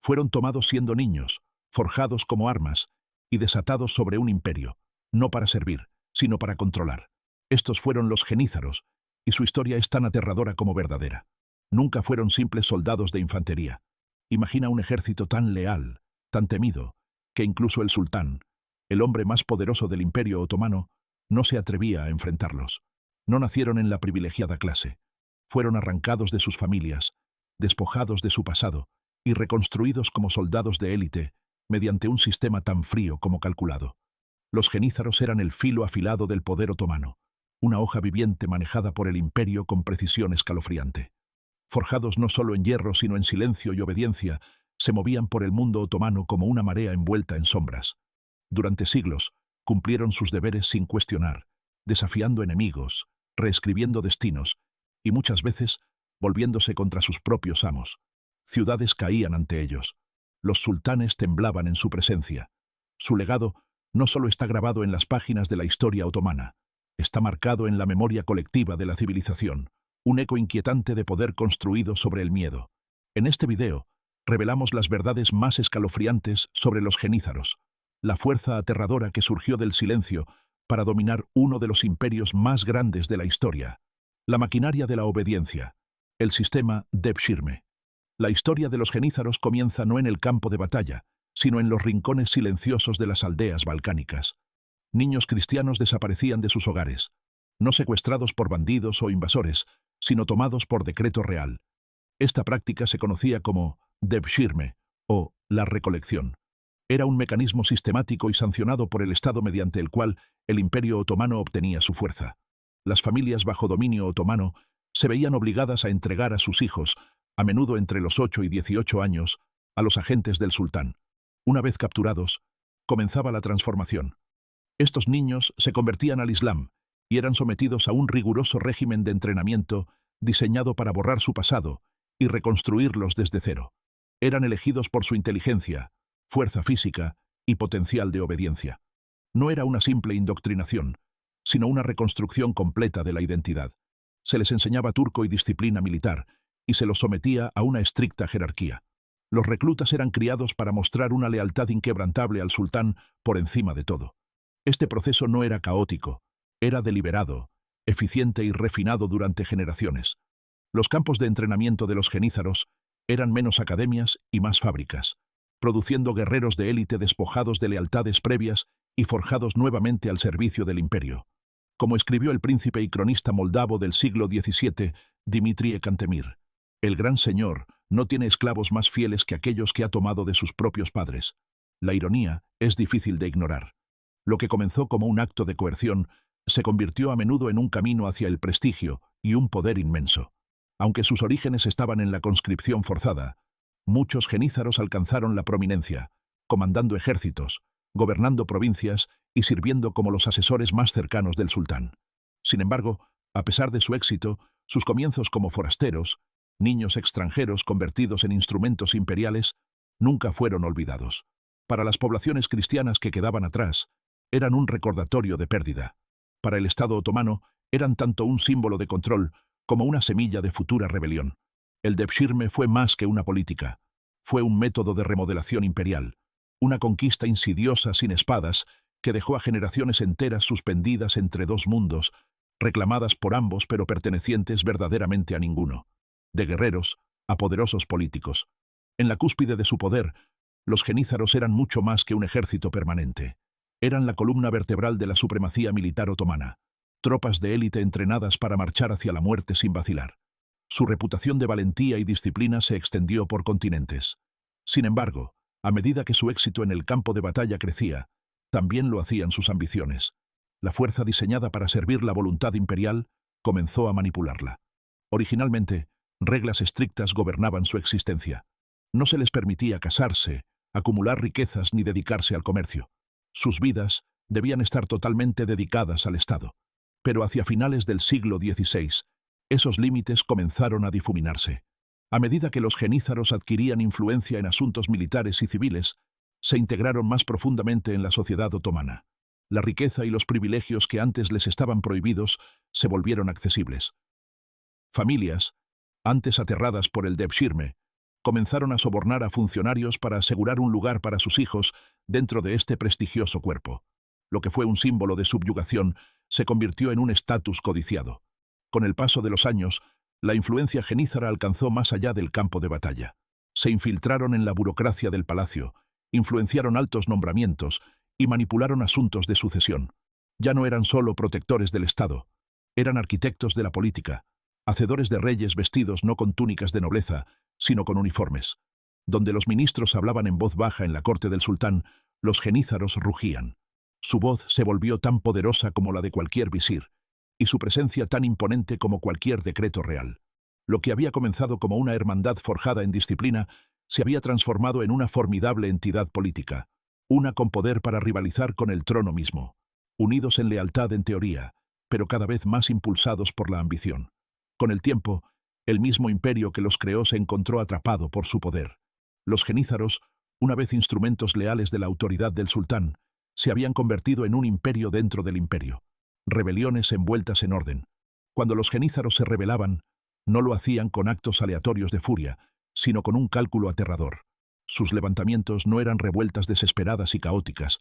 Fueron tomados siendo niños, forjados como armas y desatados sobre un imperio, no para servir, sino para controlar. Estos fueron los genízaros, y su historia es tan aterradora como verdadera. Nunca fueron simples soldados de infantería. Imagina un ejército tan leal, tan temido, que incluso el sultán, el hombre más poderoso del Imperio Otomano, no se atrevía a enfrentarlos. No nacieron en la privilegiada clase. Fueron arrancados de sus familias, despojados de su pasado y reconstruidos como soldados de élite mediante un sistema tan frío como calculado. Los genízaros eran el filo afilado del poder otomano, una hoja viviente manejada por el imperio con precisión escalofriante. Forjados no solo en hierro sino en silencio y obediencia, se movían por el mundo otomano como una marea envuelta en sombras. Durante siglos, cumplieron sus deberes sin cuestionar, desafiando enemigos, reescribiendo destinos, y muchas veces volviéndose contra sus propios amos. Ciudades caían ante ellos. Los sultanes temblaban en su presencia. Su legado no solo está grabado en las páginas de la historia otomana, está marcado en la memoria colectiva de la civilización, un eco inquietante de poder construido sobre el miedo. En este video, revelamos las verdades más escalofriantes sobre los genízaros, la fuerza aterradora que surgió del silencio para dominar uno de los imperios más grandes de la historia, la maquinaria de la obediencia, el sistema Devshirme. La historia de los genízaros comienza no en el campo de batalla, sino en los rincones silenciosos de las aldeas balcánicas. Niños cristianos desaparecían de sus hogares, no secuestrados por bandidos o invasores, sino tomados por decreto real. Esta práctica se conocía como Devshirme, o la recolección. Era un mecanismo sistemático y sancionado por el Estado mediante el cual el Imperio Otomano obtenía su fuerza. Las familias bajo dominio otomano se veían obligadas a entregar a sus hijos, a menudo entre los 8 y 18 años, a los agentes del sultán. Una vez capturados, comenzaba la transformación. Estos niños se convertían al Islam y eran sometidos a un riguroso régimen de entrenamiento diseñado para borrar su pasado y reconstruirlos desde cero. Eran elegidos por su inteligencia, fuerza física y potencial de obediencia. No era una simple indoctrinación, sino una reconstrucción completa de la identidad. Se les enseñaba turco y disciplina militar, y se los sometía a una estricta jerarquía. Los reclutas eran criados para mostrar una lealtad inquebrantable al sultán por encima de todo. Este proceso no era caótico, era deliberado, eficiente y refinado durante generaciones. Los campos de entrenamiento de los genízaros eran menos academias y más fábricas, produciendo guerreros de élite despojados de lealtades previas y forjados nuevamente al servicio del imperio. Como escribió el príncipe y cronista moldavo del siglo XVII, Dimitrie Cantemir, el gran señor no tiene esclavos más fieles que aquellos que ha tomado de sus propios padres. La ironía es difícil de ignorar. Lo que comenzó como un acto de coerción se convirtió a menudo en un camino hacia el prestigio y un poder inmenso. Aunque sus orígenes estaban en la conscripción forzada, muchos genízaros alcanzaron la prominencia, comandando ejércitos, gobernando provincias y sirviendo como los asesores más cercanos del sultán. Sin embargo, a pesar de su éxito, sus comienzos como forasteros, niños extranjeros convertidos en instrumentos imperiales, nunca fueron olvidados. Para las poblaciones cristianas que quedaban atrás, eran un recordatorio de pérdida. Para el Estado otomano, eran tanto un símbolo de control como una semilla de futura rebelión. El Devshirme fue más que una política. Fue un método de remodelación imperial, una conquista insidiosa sin espadas que dejó a generaciones enteras suspendidas entre dos mundos, reclamadas por ambos pero pertenecientes verdaderamente a ninguno. De guerreros a poderosos políticos. En la cúspide de su poder, los genízaros eran mucho más que un ejército permanente. Eran la columna vertebral de la supremacía militar otomana, tropas de élite entrenadas para marchar hacia la muerte sin vacilar. Su reputación de valentía y disciplina se extendió por continentes. Sin embargo, a medida que su éxito en el campo de batalla crecía, también lo hacían sus ambiciones. La fuerza diseñada para servir la voluntad imperial comenzó a manipularla. Originalmente, reglas estrictas gobernaban su existencia. No se les permitía casarse, acumular riquezas ni dedicarse al comercio. Sus vidas debían estar totalmente dedicadas al Estado. Pero hacia finales del siglo XVI, esos límites comenzaron a difuminarse. A medida que los genízaros adquirían influencia en asuntos militares y civiles, se integraron más profundamente en la sociedad otomana. La riqueza y los privilegios que antes les estaban prohibidos se volvieron accesibles. Familias, antes aterradas por el Devshirme, Comenzaron a sobornar a funcionarios para asegurar un lugar para sus hijos dentro de este prestigioso cuerpo. Lo que fue un símbolo de subyugación se convirtió en un estatus codiciado. Con el paso de los años, la influencia genízara alcanzó más allá del campo de batalla. Se infiltraron en la burocracia del palacio, influenciaron altos nombramientos y manipularon asuntos de sucesión. Ya no eran solo protectores del Estado, eran arquitectos de la política, hacedores de reyes vestidos no con túnicas de nobleza, sino con uniformes. Donde los ministros hablaban en voz baja en la corte del sultán, los genízaros rugían. Su voz se volvió tan poderosa como la de cualquier visir, y su presencia tan imponente como cualquier decreto real. Lo que había comenzado como una hermandad forjada en disciplina se había transformado en una formidable entidad política, una con poder para rivalizar con el trono mismo, unidos en lealtad en teoría, pero cada vez más impulsados por la ambición. Con el tiempo, el mismo imperio que los creó se encontró atrapado por su poder. Los genízaros, una vez instrumentos leales de la autoridad del sultán, se habían convertido en un imperio dentro del imperio. Rebeliones envueltas en orden. Cuando los genízaros se rebelaban, no lo hacían con actos aleatorios de furia, sino con un cálculo aterrador. Sus levantamientos no eran revueltas desesperadas y caóticas,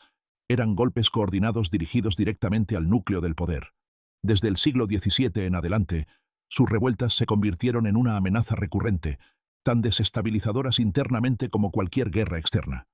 eran golpes coordinados dirigidos directamente al núcleo del poder. Desde el siglo XVII en adelante, sus revueltas se convirtieron en una amenaza recurrente, tan desestabilizadoras internamente como cualquier guerra externa.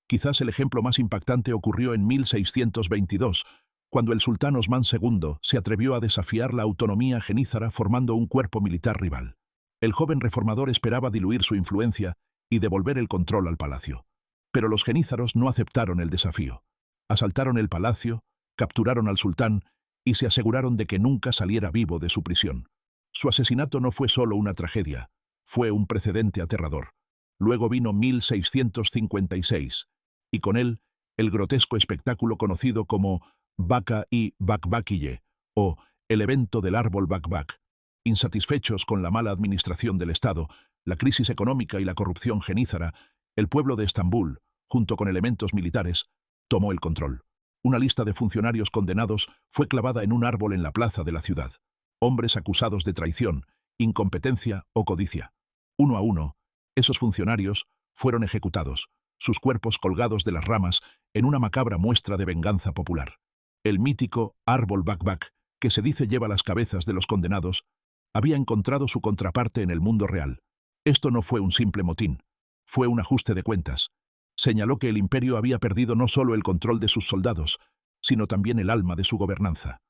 Quizás el ejemplo más impactante ocurrió en 1622, cuando el sultán Osmán II se atrevió a desafiar la autonomía genízara formando un cuerpo militar rival. El joven reformador esperaba diluir su influencia y devolver el control al palacio. Pero los genízaros no aceptaron el desafío. Asaltaron el palacio, capturaron al sultán y se aseguraron de que nunca saliera vivo de su prisión. Su asesinato no fue solo una tragedia, fue un precedente aterrador. Luego vino 1656, y con él el grotesco espectáculo conocido como Baka y Bakbakiye, o el evento del árbol Bakbak. Insatisfechos con la mala administración del Estado, la crisis económica y la corrupción genízara, el pueblo de Estambul, junto con elementos militares, tomó el control. Una lista de funcionarios condenados fue clavada en un árbol en la plaza de la ciudad. Hombres acusados de traición, incompetencia o codicia. Uno a uno, esos funcionarios fueron ejecutados, sus cuerpos colgados de las ramas en una macabra muestra de venganza popular. El mítico árbol Bakbak, que se dice lleva las cabezas de los condenados, había encontrado su contraparte en el mundo real. Esto no fue un simple motín, fue un ajuste de cuentas. Señaló que el imperio había perdido no solo el control de sus soldados, sino también el alma de su gobernanza.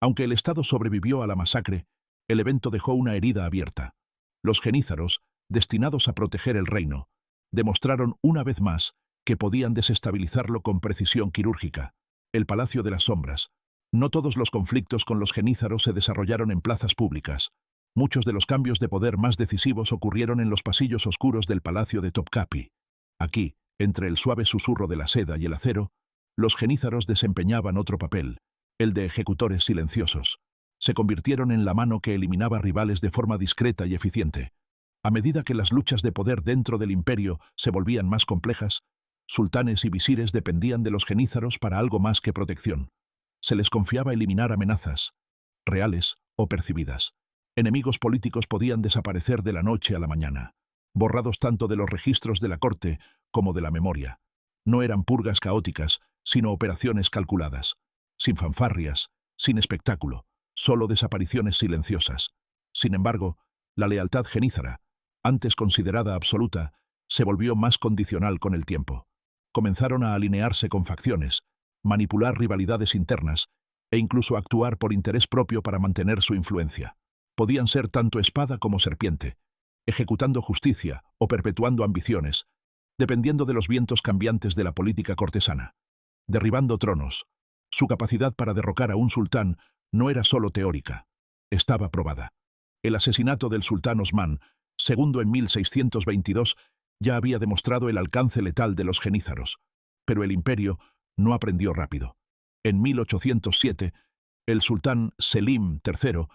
Aunque el Estado sobrevivió a la masacre, el evento dejó una herida abierta. Los genízaros, destinados a proteger el reino, demostraron una vez más que podían desestabilizarlo con precisión quirúrgica. El Palacio de las Sombras. No todos los conflictos con los genízaros se desarrollaron en plazas públicas. Muchos de los cambios de poder más decisivos ocurrieron en los pasillos oscuros del Palacio de Topkapi. Aquí, entre el suave susurro de la seda y el acero, los genízaros desempeñaban otro papel, el de ejecutores silenciosos. Se convirtieron en la mano que eliminaba rivales de forma discreta y eficiente. A medida que las luchas de poder dentro del imperio se volvían más complejas, sultanes y visires dependían de los genízaros para algo más que protección. Se les confiaba eliminar amenazas, reales o percibidas. Enemigos políticos podían desaparecer de la noche a la mañana, borrados tanto de los registros de la corte como de la memoria. No eran purgas caóticas, sino operaciones calculadas, sin fanfarrias, sin espectáculo, solo desapariciones silenciosas. Sin embargo, la lealtad genízara, antes considerada absoluta, se volvió más condicional con el tiempo. Comenzaron a alinearse con facciones, manipular rivalidades internas e incluso actuar por interés propio para mantener su influencia. Podían ser tanto espada como serpiente, ejecutando justicia o perpetuando ambiciones, dependiendo de los vientos cambiantes de la política cortesana. Derribando tronos. Su capacidad para derrocar a un sultán no era solo teórica, estaba probada. El asesinato del sultán Osmán, segundo en 1622, ya había demostrado el alcance letal de los genízaros, pero el imperio no aprendió rápido. En 1807, el sultán Selim III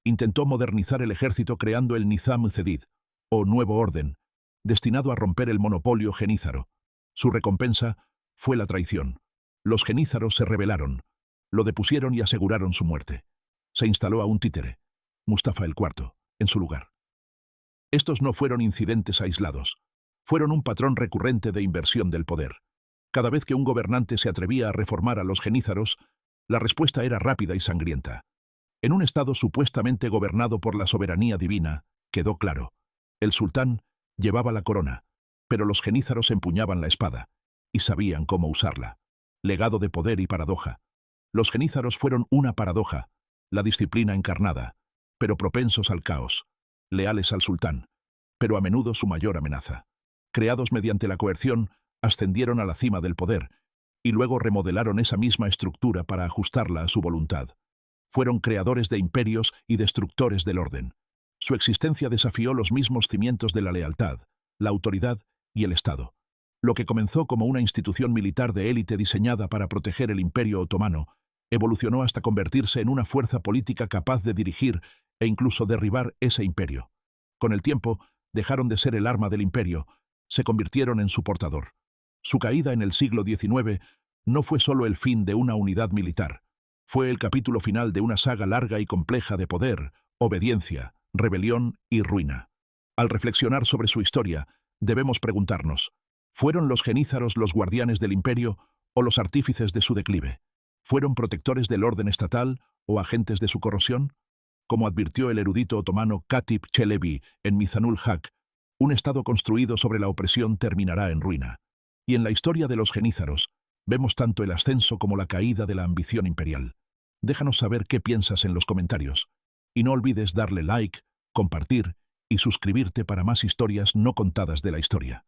intentó modernizar el ejército creando el Nizam Cedid, o Nuevo Orden, destinado a romper el monopolio genízaro. Su recompensa fue la traición. Los genízaros se rebelaron, lo depusieron y aseguraron su muerte. Se instaló a un títere, Mustafa IV, en su lugar. Estos no fueron incidentes aislados. fueron un patrón recurrente de inversión del poder. Cada vez que un gobernante se atrevía a reformar a los genízaros, la respuesta era rápida y sangrienta. En un estado supuestamente gobernado por la soberanía divina, quedó claro: el sultán llevaba la corona, pero los genízaros empuñaban la espada, y sabían cómo usarla. Legado de poder y paradoja. Los genízaros fueron una paradoja, la disciplina encarnada, pero propensos al caos, leales al sultán, pero a menudo su mayor amenaza. Creados mediante la coerción, ascendieron a la cima del poder, y luego remodelaron esa misma estructura para ajustarla a su voluntad. Fueron creadores de imperios y destructores del orden. Su existencia desafió los mismos cimientos de la lealtad, la autoridad y el Estado. Lo que comenzó como una institución militar de élite diseñada para proteger el Imperio Otomano, evolucionó hasta convertirse en una fuerza política capaz de dirigir e incluso derribar ese imperio. Con el tiempo, dejaron de ser el arma del imperio, se convirtieron en su portador. Su caída en el siglo XIX no fue solo el fin de una unidad militar, fue el capítulo final de una saga larga y compleja de poder, obediencia, rebelión y ruina. Al reflexionar sobre su historia, debemos preguntarnos: ¿fueron los genízaros los guardianes del imperio o los artífices de su declive? ¿Fueron protectores del orden estatal o agentes de su corrosión? Como advirtió el erudito otomano Katip Çelebi en Mizanul Hak, un estado construido sobre la opresión terminará en ruina. Y en la historia de los genízaros, vemos tanto el ascenso como la caída de la ambición imperial. Déjanos saber qué piensas en los comentarios. Y no olvides darle like, compartir y suscribirte para más historias no contadas de la historia.